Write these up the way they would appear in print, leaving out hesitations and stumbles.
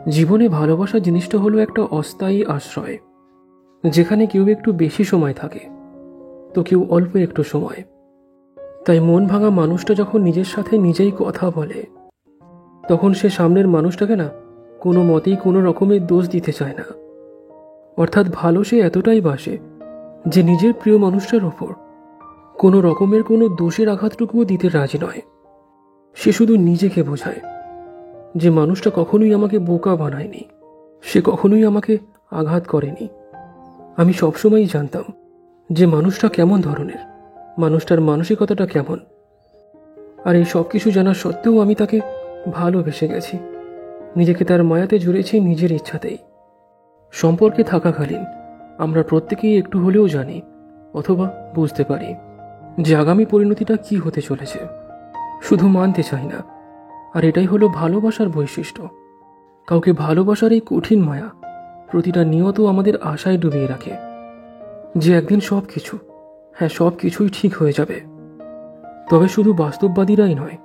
জীবনে ভালোবাসা জিনিসটা হলো একটা অস্থায়ী আশ্রয়, যেখানে কেউ একটু বেশি সময় থাকে তো কেউ অল্প একটু সময়। তাই মন ভাঙা মানুষটা যখন নিজের সাথে নিজেই কথা বলে, তখন সে সামনের মানুষটাকে না কোনো মতেই কোনো রকমের দোষ দিতে চায় না। অর্থাৎ ভালো সে এতটাই বাসে যে নিজের প্রিয় মানুষটার ওপর কোনো রকমের কোনো দোষের আঘাতটুকুও দিতে রাজি নয়। সে শুধু নিজেকে বোঝায় যে মানুষটা কখনোই আমাকে বোকা বানায়নি, সে কখনোই আমাকে আঘাত করেনি। আমি সবসময়ই জানতাম যে মানুষটা কেমন ধরনের, মানুষটার মানসিকতাটা কেমন। আর এই সব কিছু জানা সত্ত্বেও আমি তাকে ভালোবেসে গেছি, নিজেকে তার মায়াতে জুড়েছি নিজের ইচ্ছাতেই। সম্পর্কে থাকাকালীন আমরা প্রত্যেকেই একটু হলেও জানি অথবা বুঝতে পারি যে আগামী পরিণতিটা কি হতে চলেছে, শুধু মানতে চাই না। আর এটাই হলো ভালোবাসার বৈশিষ্ট্য। কাউকে ভালোবাসার এই কঠিন মায়া প্রতিটা নিয়ত আমাদের আশায় ডুবিয়ে রাখে যে একদিন সব কিছু, হ্যাঁ সব কিছুই ঠিক হয়ে যাবে। তবে শুধু বাস্তববাদীরাই নয়,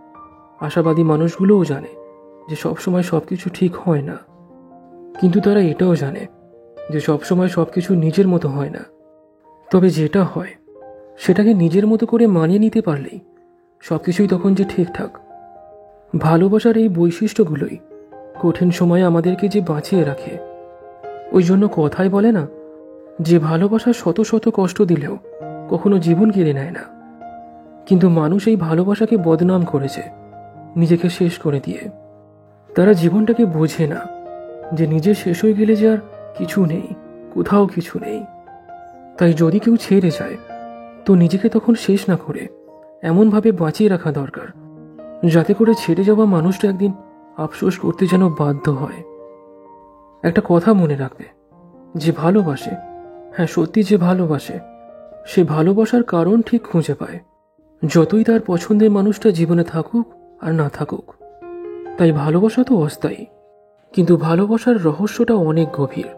আশাবাদী মানুষগুলোও জানে যে সবসময় সব কিছু ঠিক হয় না। কিন্তু তারা এটাও জানে যে সবসময় সব কিছু নিজের মতো হয় না। তবে যেটা হয় সেটাকে নিজের মতো করে মানিয়ে নিতে পারলেই সব কিছুই তখন যে ঠিকঠাক। ভালোবাসার এই বৈশিষ্ট্যগুলোই কঠিন সময়ে আমাদেরকে যে বাঁচিয়ে রাখে। ওই জন্য কথায় বলে না যে ভালোবাসা শত শত কষ্ট দিলেও কখনো জীবন কেড়ে নেয় না। কিন্তু মানুষ এই ভালোবাসাকে বদনাম করেছে নিজেকে শেষ করে দিয়ে। তারা জীবনটাকে বোঝে না যে নিজে শেষ হয়ে গেলে যে আর কিছু নেই, কোথাও কিছু নেই। তাই যদি কেউ ছেড়ে যায় তো নিজেকে তখন শেষ না করে এমনভাবে বাঁচিয়ে রাখা দরকার যাতে করে ছেড়ে যাওয়া মানুষটা একদিন আফসোস করতে যেন বাধ্য হয়। একটা কথা মনে রাখবে, যে ভালোবাসে, হ্যাঁ সত্যি যে ভালোবাসে, সে ভালোবাসার কারণ ঠিক খুঁজে পায়, যতই তার পছন্দের মানুষটা জীবনে থাকুক আর না থাকুক। তাই ভালোবাসা তো অস্থায়ী, কিন্তু ভালোবাসার রহস্যটা অনেক গভীর।